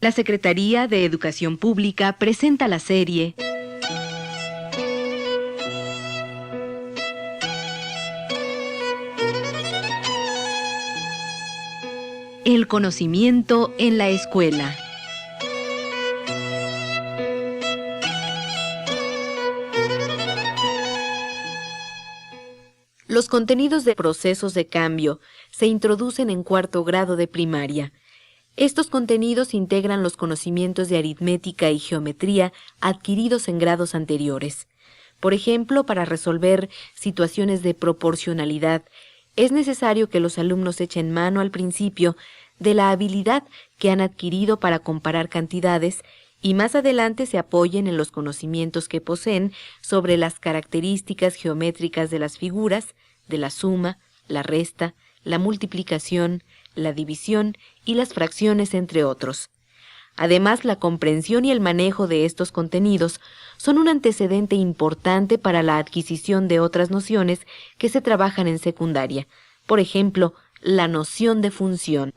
La Secretaría de Educación Pública presenta la serie El conocimiento en la escuela. Los contenidos de procesos de cambio se introducen en cuarto grado de primaria. Estos contenidos integran los conocimientos de aritmética y geometría adquiridos en grados anteriores. Por ejemplo, para resolver situaciones de proporcionalidad, es necesario que los alumnos echen mano al principio de la habilidad que han adquirido para comparar cantidades y más adelante se apoyen en los conocimientos que poseen sobre las características geométricas de las figuras, de la suma, la resta, la multiplicación, la división y las fracciones, entre otros. Además, la comprensión y el manejo de estos contenidos son un antecedente importante para la adquisición de otras nociones que se trabajan en secundaria. Por ejemplo, la noción de función.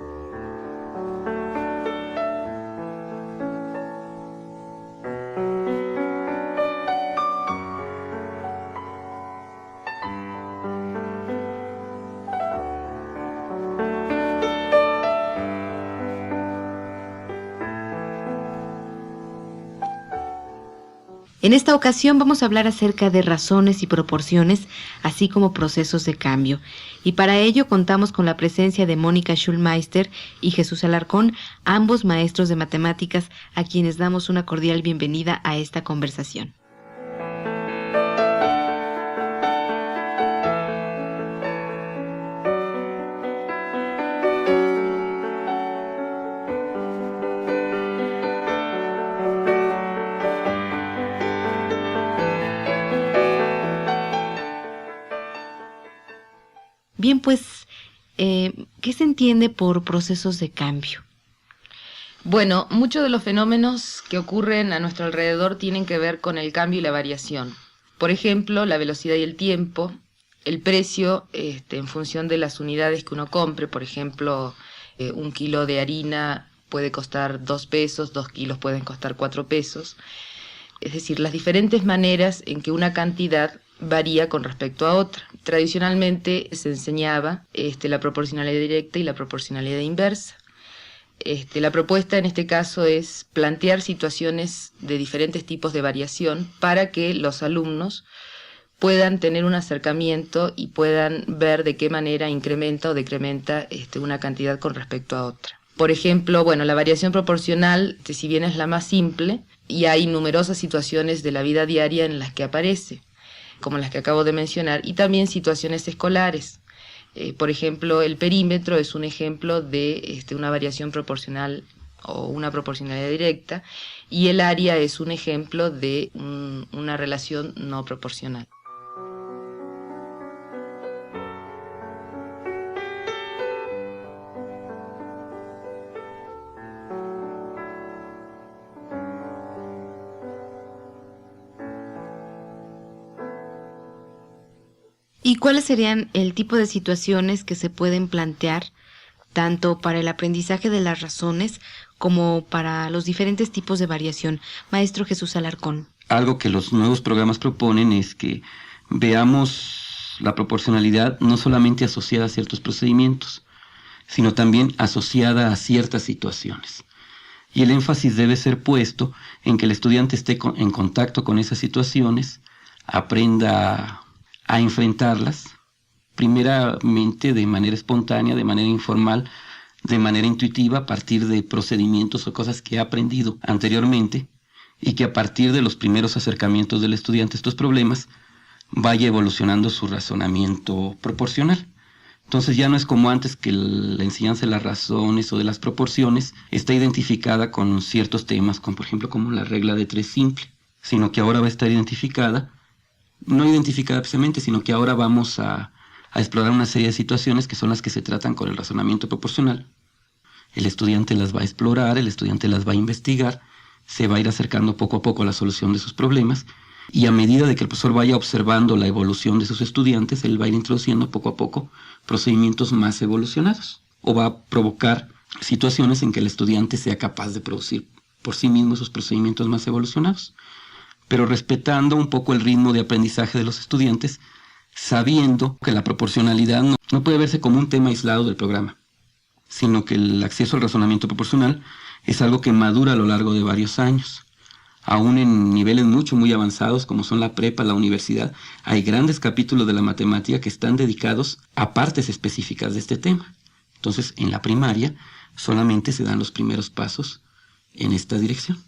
En esta ocasión vamos a hablar acerca de razones y proporciones, así como procesos de cambio. Y para ello contamos con la presencia de Mónica Schulmeister y Jesús Alarcón, ambos maestros de matemáticas, a quienes damos una cordial bienvenida a esta conversación. Bien, pues, ¿qué se entiende por procesos de cambio? Bueno, muchos de los fenómenos que ocurren a nuestro alrededor tienen que ver con el cambio y la variación. Por ejemplo, la velocidad y el tiempo, el precio en función de las unidades que uno compre. Por ejemplo, 1 kilo de harina puede costar 2 pesos, 2 kilos pueden costar 4 pesos. Es decir, las diferentes maneras en que una cantidad varía con respecto a otra. Tradicionalmente se enseñaba la proporcionalidad directa y la proporcionalidad inversa. La propuesta en este caso es plantear situaciones de diferentes tipos de variación para que los alumnos puedan tener un acercamiento y puedan ver de qué manera incrementa o decrementa una cantidad con respecto a otra. Por ejemplo, la variación proporcional, si bien es la más simple, y hay numerosas situaciones de la vida diaria en las que aparece, como las que acabo de mencionar, y también situaciones escolares. Por ejemplo, el perímetro es un ejemplo de una variación proporcional o una proporcionalidad directa, y el área es un ejemplo de una relación no proporcional. ¿Y cuáles serían el tipo de situaciones que se pueden plantear tanto para el aprendizaje de las razones como para los diferentes tipos de variación? Maestro Jesús Alarcón. Algo que los nuevos programas proponen es que veamos la proporcionalidad no solamente asociada a ciertos procedimientos, sino también asociada a ciertas situaciones. Y el énfasis debe ser puesto en que el estudiante esté en contacto con esas situaciones, aprenda a enfrentarlas, primeramente de manera espontánea, de manera informal, de manera intuitiva, a partir de procedimientos o cosas que ha aprendido anteriormente, y que a partir de los primeros acercamientos del estudiante a estos problemas, vaya evolucionando su razonamiento proporcional. Entonces ya no es como antes, que la enseñanza de las razones o de las proporciones está identificada con ciertos temas, como por ejemplo como la regla de 3 simple, sino que ahora va a estar identificada, no identificada precisamente, sino que ahora vamos a explorar una serie de situaciones que son las que se tratan con el razonamiento proporcional. El estudiante las va a explorar, el estudiante las va a investigar, se va a ir acercando poco a poco a la solución de sus problemas, y a medida de que el profesor vaya observando la evolución de sus estudiantes, él va a ir introduciendo poco a poco procedimientos más evolucionados, o va a provocar situaciones en que el estudiante sea capaz de producir por sí mismo esos procedimientos más evolucionados, pero respetando un poco el ritmo de aprendizaje de los estudiantes, sabiendo que la proporcionalidad no puede verse como un tema aislado del programa, sino que el acceso al razonamiento proporcional es algo que madura a lo largo de varios años. Aún en niveles muy avanzados como son la prepa, la universidad, hay grandes capítulos de la matemática que están dedicados a partes específicas de este tema. Entonces, en la primaria solamente se dan los primeros pasos en esta dirección.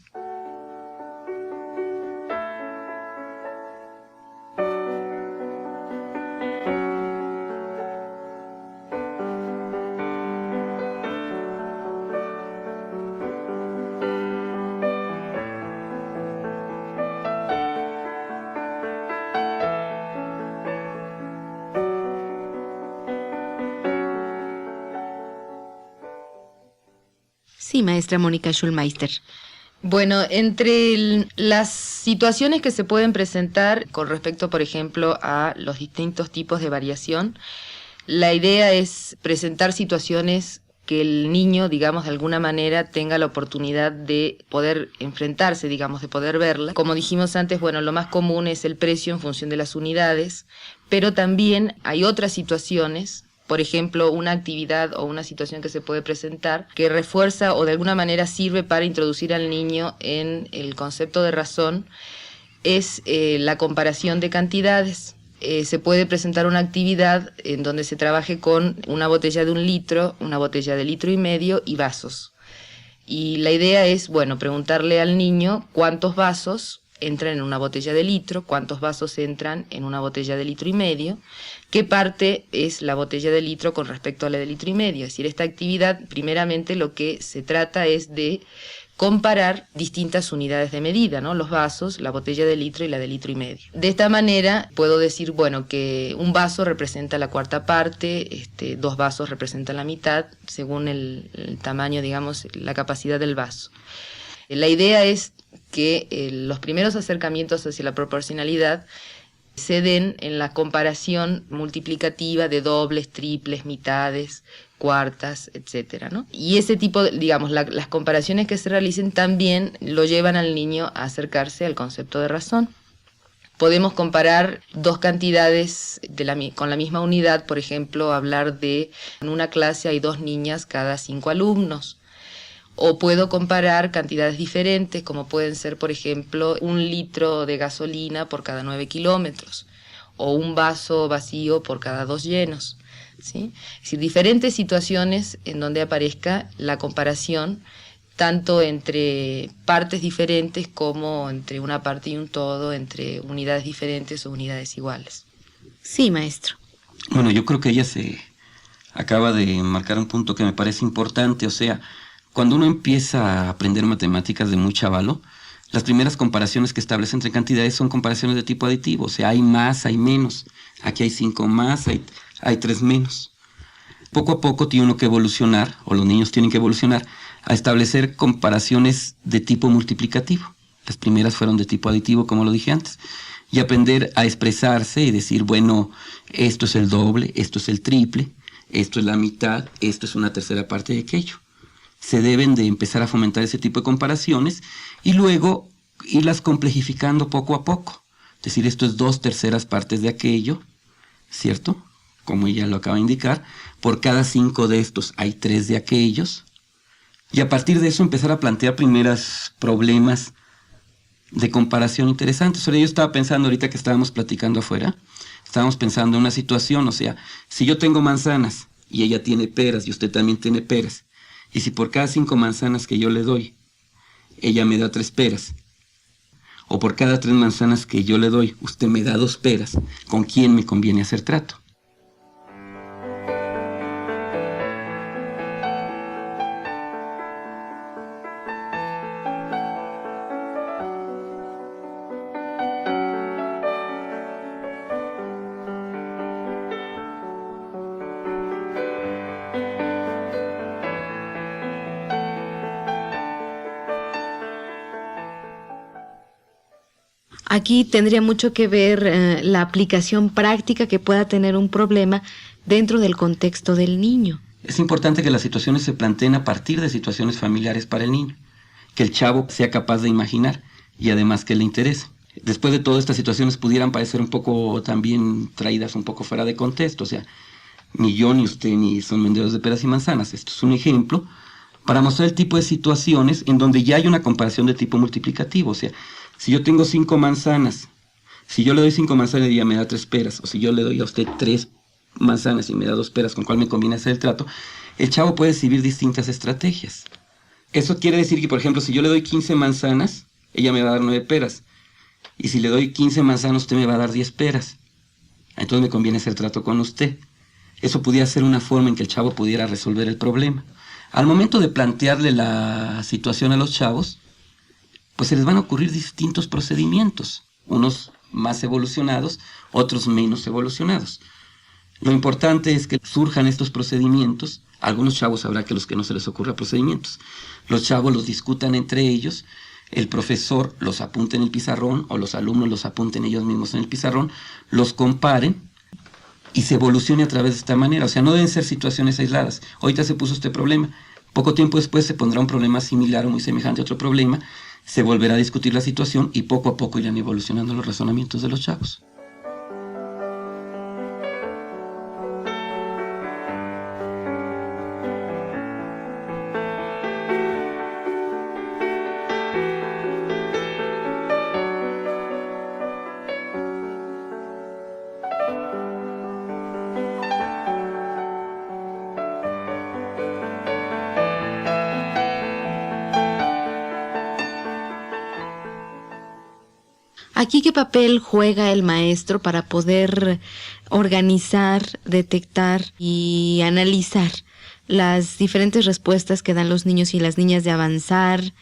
Sí, maestra Mónica Schulmeister. Bueno, entre las situaciones que se pueden presentar con respecto, por ejemplo, a los distintos tipos de variación, la idea es presentar situaciones que el niño, digamos, de alguna manera tenga la oportunidad de poder enfrentarse, digamos, de poder verla. Como dijimos antes, bueno, lo más común es el precio en función de las unidades, pero también hay otras situaciones. Por ejemplo, una actividad o una situación que se puede presentar que refuerza o de alguna manera sirve para introducir al niño en el concepto de razón es la comparación de cantidades. Se puede presentar una actividad en donde se trabaje con una botella de 1 litro, una botella de 1,5 litros y vasos. Y la idea es, bueno, preguntarle al niño cuántos vasos entran en una botella de litro, cuántos vasos entran en una botella de 1,5 litros, qué parte es la botella de litro con respecto a la de 1,5 litros. Es decir, esta actividad, primeramente, lo que se trata es de comparar distintas unidades de medida, ¿no? Los vasos, la botella de litro y la de 1,5 litros. De esta manera puedo decir, bueno, que un vaso representa la cuarta parte, 2 vasos representan la mitad, según el tamaño, digamos, la capacidad del vaso. La idea es que los primeros acercamientos hacia la proporcionalidad se den en la comparación multiplicativa de dobles, triples, mitades, cuartas, etcétera, ¿no? Y ese tipo, digamos, las comparaciones que se realicen también lo llevan al niño a acercarse al concepto de razón. Podemos comparar 2 cantidades con la misma unidad, por ejemplo, hablar de en una clase hay 2 niñas cada 5 alumnos. O puedo comparar cantidades diferentes, como pueden ser, por ejemplo, 1 litro de gasolina por cada 9 kilómetros, o un vaso vacío por cada 2 llenos, ¿sí? Es decir, diferentes situaciones en donde aparezca la comparación, tanto entre partes diferentes como entre una parte y un todo, entre unidades diferentes o unidades iguales. Sí, maestro. Bueno, yo creo que ella se acaba de marcar un punto que me parece importante, o sea, cuando uno empieza a aprender matemáticas de muy chavalo, las primeras comparaciones que establece entre cantidades son comparaciones de tipo aditivo, o sea, hay más, hay menos, aquí hay 5 más, hay 3 menos. Poco a poco tiene uno que evolucionar, o los niños tienen que evolucionar, a establecer comparaciones de tipo multiplicativo. Las primeras fueron de tipo aditivo, como lo dije antes, y aprender a expresarse y decir, bueno, esto es el doble, esto es el triple, esto es la mitad, esto es una tercera parte de aquello. Se deben de empezar a fomentar ese tipo de comparaciones y luego irlas complejificando poco a poco. Es decir, esto es 2/3 partes de aquello, ¿cierto? Como ella lo acaba de indicar, por cada 5 de estos hay 3 de aquellos. Y a partir de eso empezar a plantear primeros problemas de comparación interesantes. O sea, yo estaba pensando ahorita que estábamos platicando afuera, estábamos pensando en una situación, o sea, si yo tengo manzanas y ella tiene peras y usted también tiene peras, y si por cada 5 manzanas que yo le doy, ella me da 3 peras, o por cada 3 manzanas que yo le doy, usted me da 2 peras, ¿con quién me conviene hacer trato? Aquí tendría mucho que ver la aplicación práctica que pueda tener un problema dentro del contexto del niño. Es importante que las situaciones se planteen a partir de situaciones familiares para el niño, que el chavo sea capaz de imaginar y además que le interese. Después de todo, estas situaciones pudieran parecer un poco también traídas un poco fuera de contexto, o sea, ni yo ni usted ni son vendedores de peras y manzanas. Esto es un ejemplo para mostrar el tipo de situaciones en donde ya hay una comparación de tipo multiplicativo. O sea, si yo tengo 5 manzanas, si yo le doy 5 manzanas y ella me da 3 peras, o si yo le doy a usted 3 manzanas y me da 2 peras, ¿con cuál me conviene hacer el trato? El chavo puede exhibir distintas estrategias. Eso quiere decir que, por ejemplo, si yo le doy 15 manzanas, ella me va a dar 9 peras. Y si le doy 15 manzanas, usted me va a dar 10 peras. Entonces me conviene hacer trato con usted. Eso pudiera ser una forma en que el chavo pudiera resolver el problema. Al momento de plantearle la situación a los chavos, pues se les van a ocurrir distintos procedimientos, unos más evolucionados, otros menos evolucionados. Lo importante es que surjan estos procedimientos. Algunos chavos habrá que los que no se les ocurra procedimientos. Los chavos los discutan entre ellos, el profesor los apunte en el pizarrón o los alumnos los apunten ellos mismos en el pizarrón, los comparen y se evolucione a través de esta manera. O sea, no deben ser situaciones aisladas. Ahorita se puso este problema, poco tiempo después se pondrá un problema similar o muy semejante a otro problema, se volverá a discutir la situación y poco a poco irán evolucionando los razonamientos de los chavos. Aquí, ¿qué papel juega el maestro para poder organizar, detectar y analizar las diferentes respuestas que dan los niños y las niñas de avanzar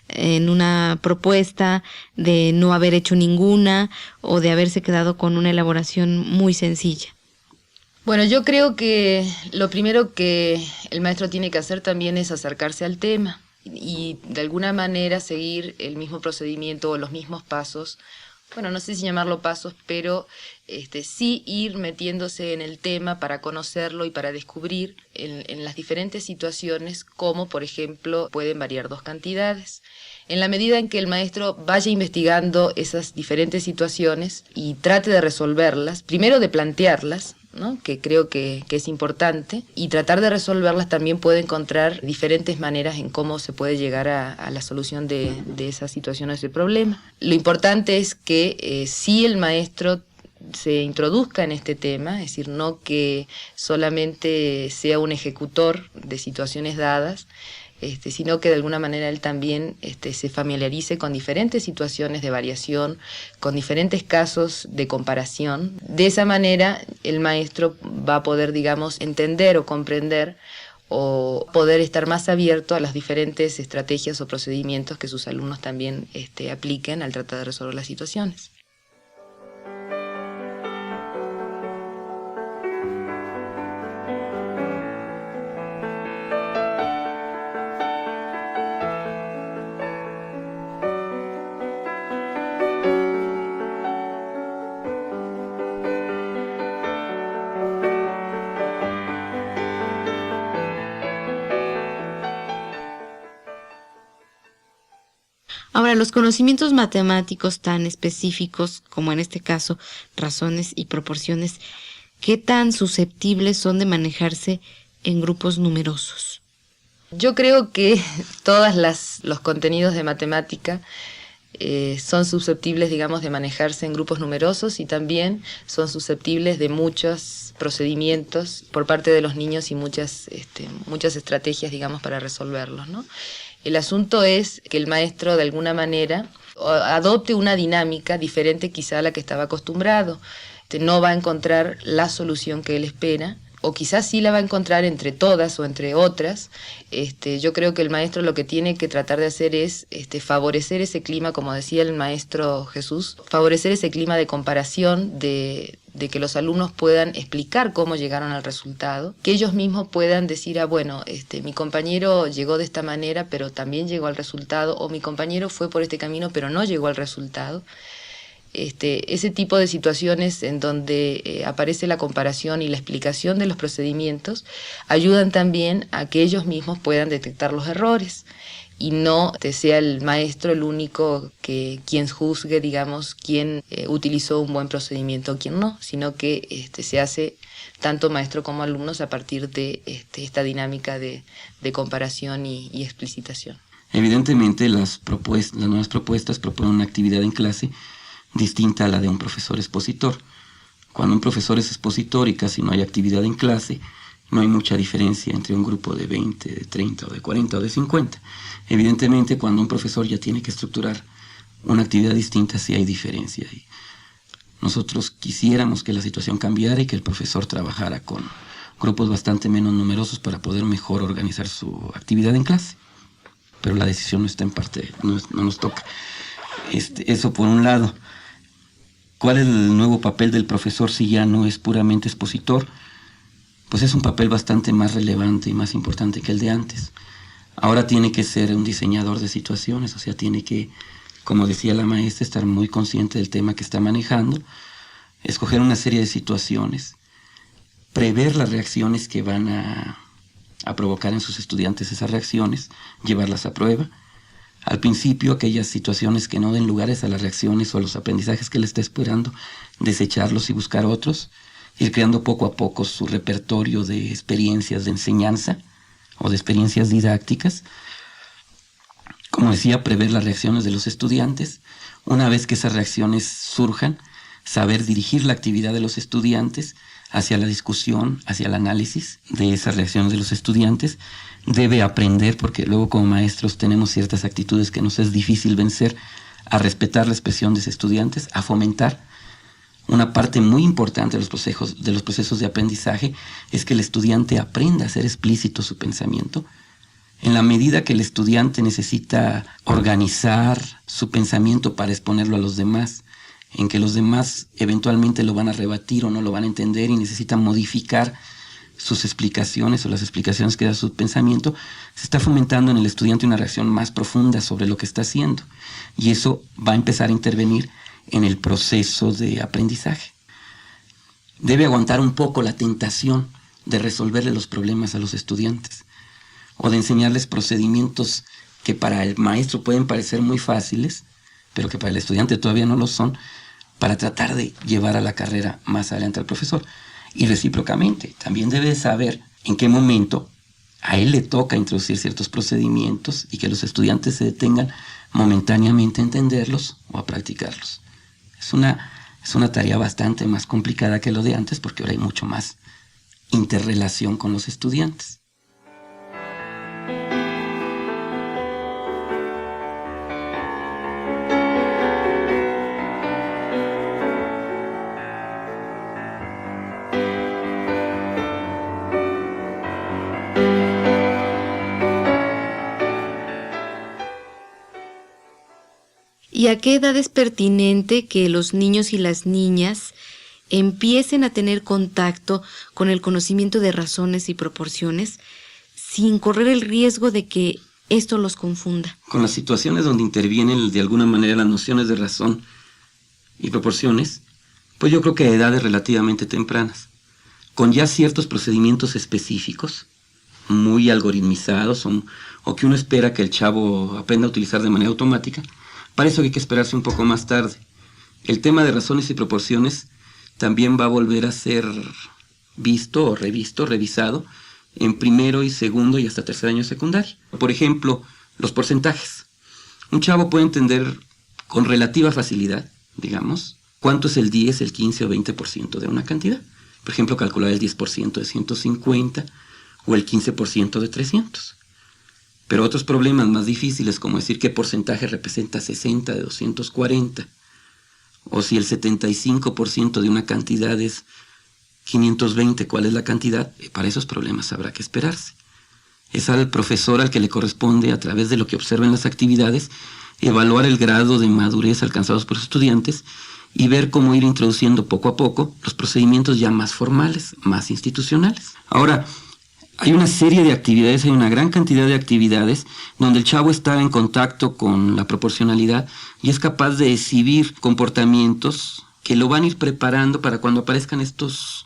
en una propuesta, de no haber hecho ninguna o de haberse quedado con una elaboración muy sencilla? Bueno, yo creo que lo primero que el maestro tiene que hacer también es acercarse al tema y de alguna manera seguir el mismo procedimiento o los mismos pasos. Bueno, no sé si llamarlo pasos, pero sí ir metiéndose en el tema para conocerlo y para descubrir en las diferentes situaciones cómo, por ejemplo, pueden variar 2 cantidades. En la medida en que el maestro vaya investigando esas diferentes situaciones y trate de resolverlas, primero de plantearlas, ¿no?, que creo que es importante, y tratar de resolverlas, también puede encontrar diferentes maneras en cómo se puede llegar a la solución de esa situación o ese problema. Lo importante es que si el maestro se introduzca en este tema, es decir, no que solamente sea un ejecutor de situaciones dadas, sino que de alguna manera él también se familiarice con diferentes situaciones de variación, con diferentes casos de comparación. De esa manera el maestro va a poder, digamos, entender o comprender o poder estar más abierto a las diferentes estrategias o procedimientos que sus alumnos también apliquen al tratar de resolver las situaciones. Ahora, los conocimientos matemáticos tan específicos como en este caso razones y proporciones, ¿qué tan susceptibles son de manejarse en grupos numerosos? Yo creo que todos los contenidos de matemática son susceptibles, digamos, de manejarse en grupos numerosos y también son susceptibles de muchos procedimientos por parte de los niños y muchas estrategias, digamos, para resolverlos, ¿no? El asunto es que el maestro de alguna manera adopte una dinámica diferente quizá a la que estaba acostumbrado. No va a encontrar la solución que él espera, o quizás sí la va a encontrar entre todas o entre otras. Yo creo que el maestro lo que tiene que tratar de hacer es favorecer ese clima, como decía el maestro Jesús, favorecer ese clima de comparación, de que los alumnos puedan explicar cómo llegaron al resultado, que ellos mismos puedan decir, bueno, mi compañero llegó de esta manera, pero también llegó al resultado, o mi compañero fue por este camino, pero no llegó al resultado. Ese tipo de situaciones en donde aparece la comparación y la explicación de los procedimientos ayudan también a que ellos mismos puedan detectar los errores y no sea el maestro el único quien juzgue, digamos, quién utilizó un buen procedimiento o quién no, sino que se hace tanto maestro como alumnos a partir de esta dinámica de comparación y explicitación. Evidentemente las nuevas propuestas proponen una actividad en clase distinta a la de un profesor expositor. Cuando un profesor es expositor y casi no hay actividad en clase, no hay mucha diferencia entre un grupo de 20, de 30 o de 40 o de 50. Evidentemente, cuando un profesor ya tiene que estructurar una actividad distinta, sí hay diferencia. Y nosotros quisiéramos que la situación cambiara y que el profesor trabajara con grupos bastante menos numerosos para poder mejor organizar su actividad en clase. Pero la decisión no está en parte, no nos toca. Eso por un lado. ¿Cuál es el nuevo papel del profesor si ya no es puramente expositor? Pues es un papel bastante más relevante y más importante que el de antes. Ahora tiene que ser un diseñador de situaciones, o sea, tiene que, como decía la maestra, estar muy consciente del tema que está manejando, escoger una serie de situaciones, prever las reacciones que van a provocar en sus estudiantes esas reacciones, llevarlas a prueba. Al principio, aquellas situaciones que no den lugares a las reacciones o a los aprendizajes que le está esperando, desecharlos y buscar otros, ir creando poco a poco su repertorio de experiencias de enseñanza o de experiencias didácticas. Como decía, prever las reacciones de los estudiantes. Una vez que esas reacciones surjan, saber dirigir la actividad de los estudiantes hacia la discusión, hacia el análisis de esas reacciones de los estudiantes. Debe aprender, porque luego como maestros tenemos ciertas actitudes que nos es difícil vencer, a respetar la expresión de los estudiantes, a fomentar. Una parte muy importante de los procesos de aprendizaje es que el estudiante aprenda a hacer explícito su pensamiento. En la medida que el estudiante necesita organizar su pensamiento para exponerlo a los demás, en que los demás eventualmente lo van a rebatir o no lo van a entender y necesitan modificar sus explicaciones o las explicaciones que da su pensamiento, se está fomentando en el estudiante una reacción más profunda sobre lo que está haciendo. Y eso va a empezar a intervenir en el proceso de aprendizaje. Debe aguantar un poco la tentación de resolverle los problemas a los estudiantes o de enseñarles procedimientos que para el maestro pueden parecer muy fáciles, pero que para el estudiante todavía no lo son, para tratar de llevar a la carrera más adelante al profesor. Y recíprocamente, también debe saber en qué momento a él le toca introducir ciertos procedimientos y que los estudiantes se detengan momentáneamente a entenderlos o a practicarlos. Es una tarea bastante más complicada que lo de antes, porque ahora hay mucho más interrelación con los estudiantes. ¿Y a qué edad es pertinente que los niños y las niñas empiecen a tener contacto con el conocimiento de razones y proporciones sin correr el riesgo de que esto los confunda? Con las situaciones donde intervienen de alguna manera las nociones de razón y proporciones, pues yo creo que a edades relativamente tempranas, con ya ciertos procedimientos específicos, muy algoritmizados o que uno espera que el chavo aprenda a utilizar de manera automática. Para eso hay que esperarse un poco más tarde. El tema de razones y proporciones también va a volver a ser visto o revisado en primero y segundo y hasta tercer año de secundaria. Por ejemplo, los porcentajes. Un chavo puede entender con relativa facilidad, digamos, cuánto es el 10, el 15 o 20% de una cantidad. Por ejemplo, calcular el 10% de 150 o el 15% de 300. Pero otros problemas más difíciles, como decir qué porcentaje representa 60 de 240, o si el 75% de una cantidad es 520, ¿cuál es la cantidad? Para esos problemas habrá que esperarse. Es al profesor al que le corresponde, a través de lo que observa en las actividades, evaluar el grado de madurez alcanzados por los estudiantes y ver cómo ir introduciendo poco a poco los procedimientos ya más formales, más institucionales. Ahora, hay una serie de actividades, hay una gran cantidad de actividades donde el chavo está en contacto con la proporcionalidad y es capaz de exhibir comportamientos que lo van a ir preparando para cuando aparezcan estos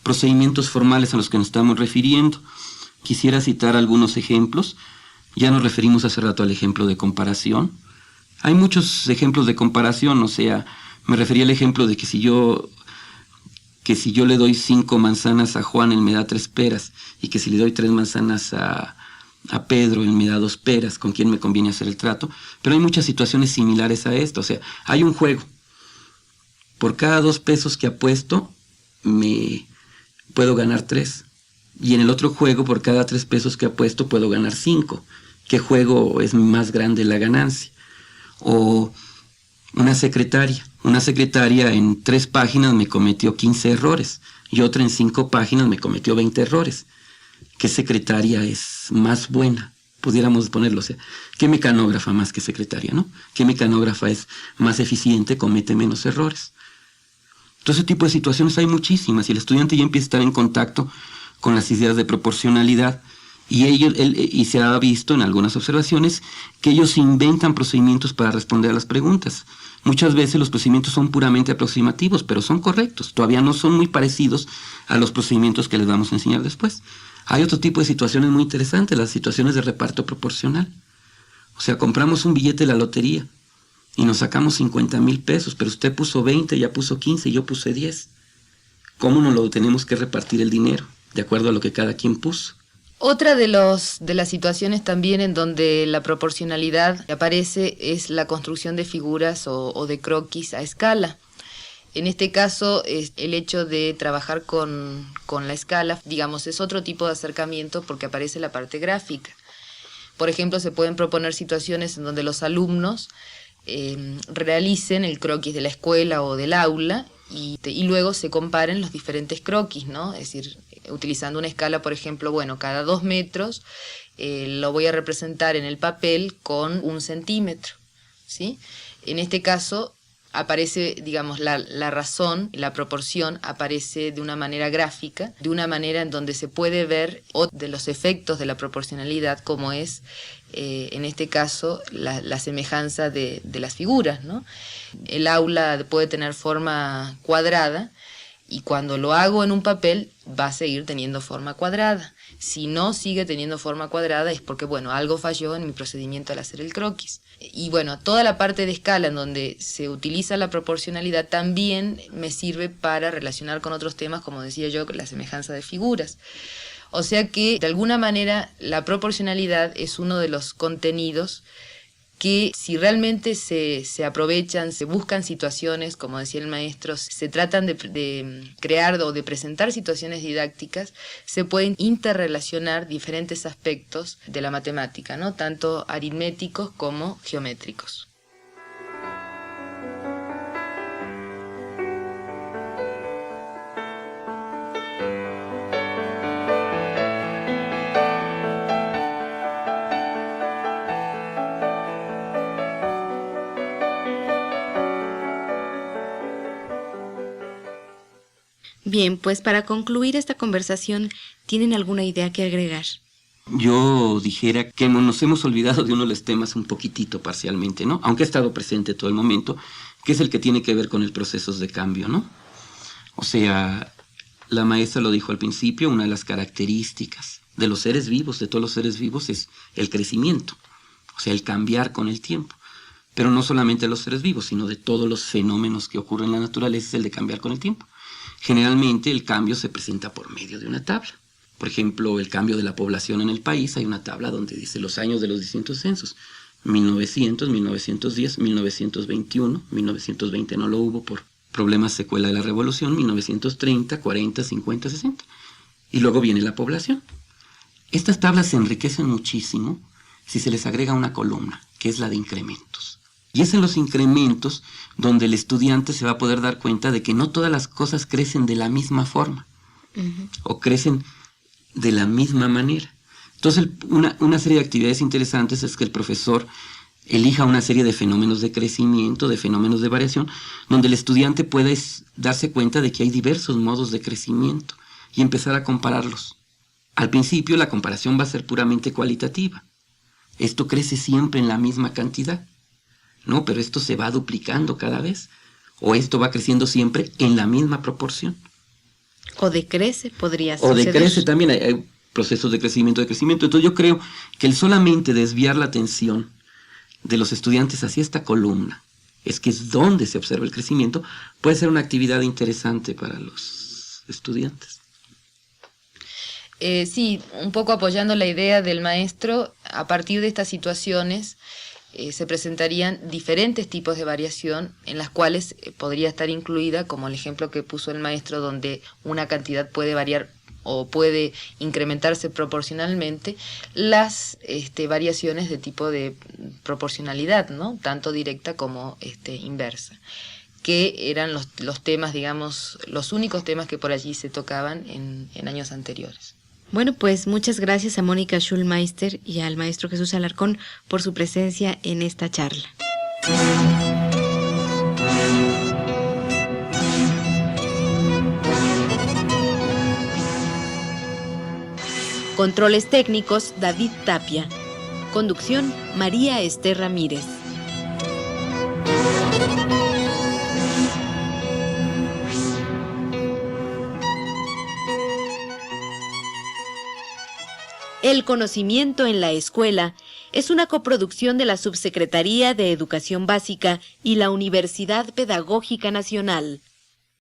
procedimientos formales a los que nos estamos refiriendo. Quisiera citar algunos ejemplos. Ya nos referimos hace rato al ejemplo de comparación. Hay muchos ejemplos de comparación, o sea, me refería al ejemplo de que si yo le doy 5 manzanas a Juan, él me da 3 peras, y que si le doy 3 manzanas a Pedro, él me da 2 peras, ¿con quién me conviene hacer el trato? Pero hay muchas situaciones similares a esto, o sea, hay un juego. Por cada 2 pesos que apuesto, me puedo ganar 3. Y en el otro juego, por cada 3 pesos que apuesto, puedo ganar 5. ¿Qué juego es más grande la ganancia? O una secretaria. Una secretaria en 3 páginas me cometió 15 errores y otra en 5 páginas me cometió 20 errores. ¿Qué secretaria es más buena? Pudiéramos ponerlo, o sea, ¿qué mecanógrafa más que secretaria, no? ¿Qué mecanógrafa es más eficiente, comete menos errores? Todo ese tipo de situaciones hay muchísimas y el estudiante ya empieza a estar en contacto con las ideas de proporcionalidad y se ha visto en algunas observaciones que ellos inventan procedimientos para responder a las preguntas. Muchas veces los procedimientos son puramente aproximativos, pero son correctos. Todavía no son muy parecidos a los procedimientos que les vamos a enseñar después. Hay otro tipo de situaciones muy interesantes, las situaciones de reparto proporcional. O sea, compramos un billete de la lotería y nos sacamos 50,000 pesos, pero usted puso 20, ella puso 15 y yo puse 10. ¿Cómo nos lo tenemos que repartir el dinero? De acuerdo a lo que cada quien puso. Otra de las situaciones también en donde la proporcionalidad aparece es la construcción de figuras o de croquis a escala. En este caso, el hecho de trabajar con la escala, digamos, es otro tipo de acercamiento porque aparece la parte gráfica. Por ejemplo, se pueden proponer situaciones en donde los alumnos realicen el croquis de la escuela o del aula y luego se comparen los diferentes croquis, ¿no? Es decir, utilizando una escala, por ejemplo, bueno, cada 2 metros lo voy a representar en el papel con 1 centímetro, ¿sí? En este caso aparece, digamos, la razón, la proporción aparece de una manera gráfica, de una manera en donde se puede ver de los efectos de la proporcionalidad, como es, en este caso, la semejanza de las figuras, ¿no? El aula puede tener forma cuadrada y cuando lo hago en un papel va a seguir teniendo forma cuadrada. Si no sigue teniendo forma cuadrada es porque, bueno, algo falló en mi procedimiento al hacer el croquis. Y bueno, toda la parte de escala en donde se utiliza la proporcionalidad también me sirve para relacionar con otros temas, como decía yo, la semejanza de figuras. O sea que, de alguna manera, la proporcionalidad es uno de los contenidos que si realmente se aprovechan, se buscan situaciones, como decía el maestro, se tratan de crear o de presentar situaciones didácticas, se pueden interrelacionar diferentes aspectos de la matemática, ¿no? Tanto aritméticos como geométricos. Bien, pues para concluir esta conversación, ¿tienen alguna idea que agregar? Yo dijera que nos hemos olvidado de uno de los temas un poquitito parcialmente, ¿no? Aunque ha estado presente todo el momento, que es el que tiene que ver con el proceso de cambio, ¿no? O sea, la maestra lo dijo al principio, una de las características de los seres vivos, de todos los seres vivos, es el crecimiento, o sea, el cambiar con el tiempo. Pero no solamente de los seres vivos, sino de todos los fenómenos que ocurren en la naturaleza, es el de cambiar con el tiempo. Generalmente el cambio se presenta por medio de una tabla. Por ejemplo, el cambio de la población en el país, hay una tabla donde dice los años de los distintos censos. 1900, 1910, 1921, 1920 no lo hubo por problemas secuela de la revolución, 1930, 40, 50, 60. Y luego viene la población. Estas tablas se enriquecen muchísimo si se les agrega una columna, que es la de incrementos. Y es en los incrementos donde el estudiante se va a poder dar cuenta de que no todas las cosas crecen de la misma forma o crecen de la misma manera. Entonces, una serie de actividades interesantes es que el profesor elija una serie de fenómenos de crecimiento, de fenómenos de variación, donde el estudiante puede darse cuenta de que hay diversos modos de crecimiento y empezar a compararlos Al principio la comparación va a ser puramente cualitativa. Esto crece siempre en la misma cantidad, ¿no? Pero esto se va duplicando cada vez, o esto va creciendo siempre en la misma proporción. O decrece, podría O suceder. decrece también, hay procesos de crecimiento. Entonces yo creo que el solamente desviar la atención de los estudiantes hacia esta columna, es que es donde se observa el crecimiento, puede ser una actividad interesante para los estudiantes. Sí, un poco apoyando la idea del maestro, a partir de estas situaciones se presentarían diferentes tipos de variación en las cuales podría estar incluida, como el ejemplo que puso el maestro, donde una cantidad puede variar o puede incrementarse proporcionalmente, las variaciones de tipo de proporcionalidad, ¿no? Tanto directa como inversa, que eran los temas, digamos, los únicos temas que por allí se tocaban en años anteriores. Bueno, pues muchas gracias a Mónica Schulmeister y al maestro Jesús Alarcón por su presencia en esta charla. Controles técnicos, David Tapia. Conducción, María Esther Ramírez. El conocimiento en la escuela es una coproducción de la Subsecretaría de Educación Básica y la Universidad Pedagógica Nacional.